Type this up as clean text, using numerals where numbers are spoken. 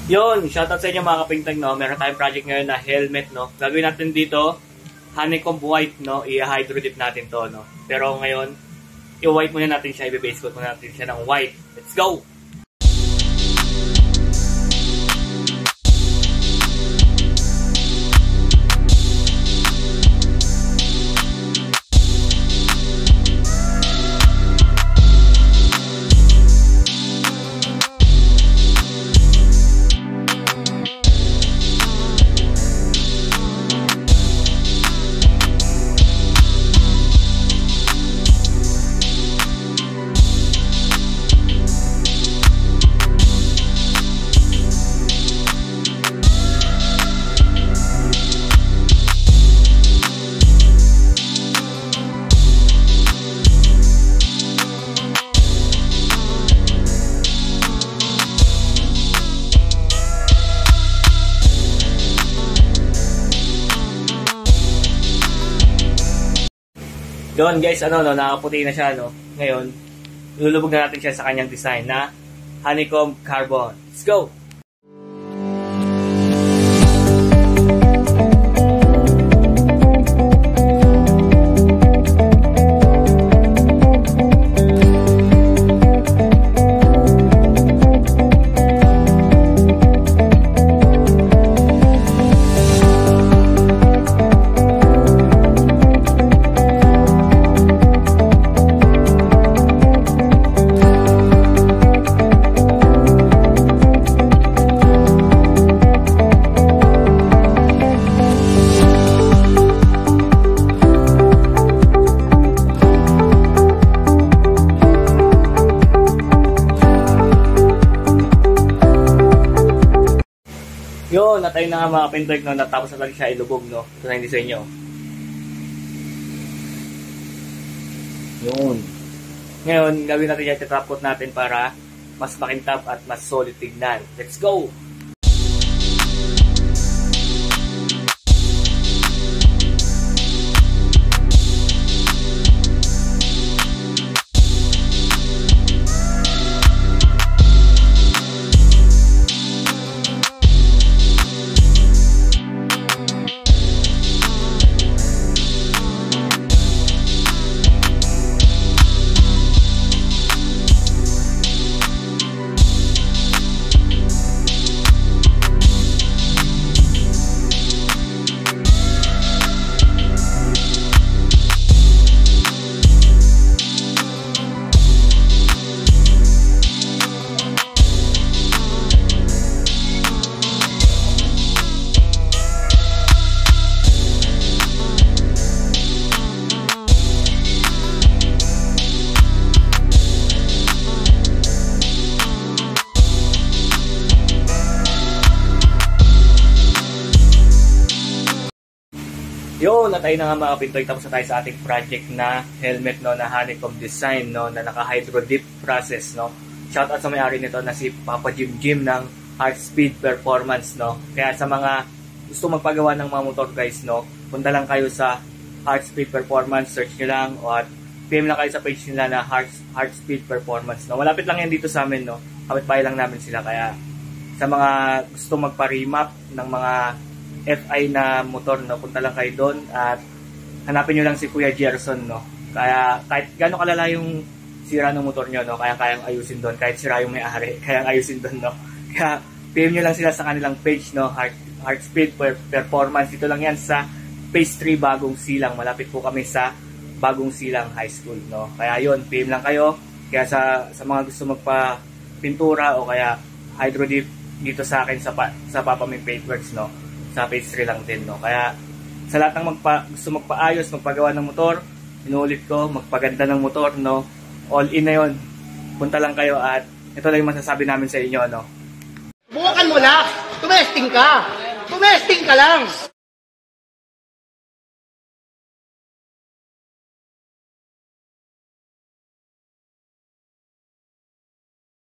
Yun, shoutout sa inyo mga kapintag, no? Meron tayong project ngayon na helmet, no? Gagawin natin dito, honeycomb white, no? I-hydro dip natin to, no? Pero ngayon, i-white muna natin siya, i-base coat muna natin siya ng white. Let's go! Doon guys, nakaputi na siya, no? Ngayon, lulubog na natin siya sa kanyang design na honeycomb carbon. Let's go! Yun, natay na nga mga kapintag, no? Natapos na lang siya ilubog, no? Ito na yung design nyo. Yun. Ngayon, gawin natin yung trap coat natin para mas makintab at mas solid tignan. Let's go! Yo, natay na nga mga kapintoy, tapos na tayo sa ating project na helmet, no, na honeycomb design, no, na naka-hydro dip process, no. Shoutout sa may-ari nito na si Papa Jim ng Heart Speed Performance, no. Kaya sa mga gusto magpagawa ng mga motor guys, no, punta lang kayo sa Heart Speed Performance, search nyo lang, o at PM lang kayo sa page nila na Heart Speed Performance, no. Malapit lang yan dito sa amin, no. Kapit-bahay lang namin sila, kaya sa mga gusto magpa-remap ng mga FI na motor, no, punta lang kayo doon at hanapin nyo lang si Kuya Gerson, no. Kaya kahit gano'ng kalala yung sira ng motor nyo, no, kayang ayusin doon, kahit sira yung may-ari, kayang ayusin doon, no. Kaya PM nyo lang sila sa kanilang page, no, Heart Speed Performance. Dito lang yan sa Phase 3 Bagong Silang. Malapit po kami sa Bagong Silang High School, no. Kaya yun, PM lang kayo. Kaya sa mga gusto magpa-pintura o kaya hydro dip dito sa akin sa Papa Ming Paintworks, no. Sa Phase 3 lang din, no. Kaya sa lahat ng gusto magpaayos, magpagawa ng motor, inuulit ko, magpaganda ng motor, no. All in na yun. Punta lang kayo at ito lang yung masasabi namin sa inyo, no. Buwakan mo na! Tumesting ka! Tumesting ka lang!